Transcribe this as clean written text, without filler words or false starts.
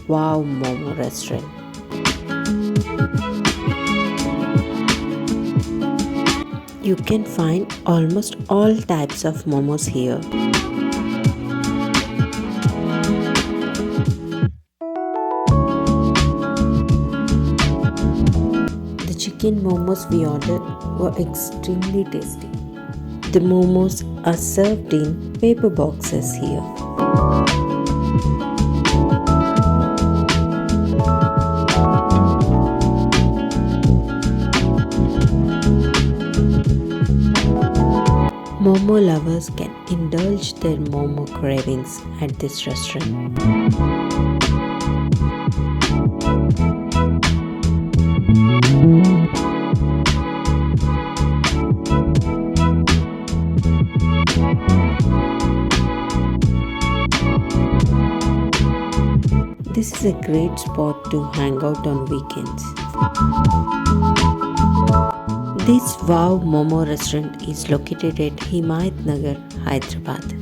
Wow Momo restaurant. You can find almost all types of momos here. The chicken momos we ordered were extremely tasty. The momos are served in paper boxes here. Momo lovers can indulge their momo cravings at this restaurant. This is a great spot to hang out on weekends. This Wow Momo restaurant is located at Himayat Nagar, Hyderabad.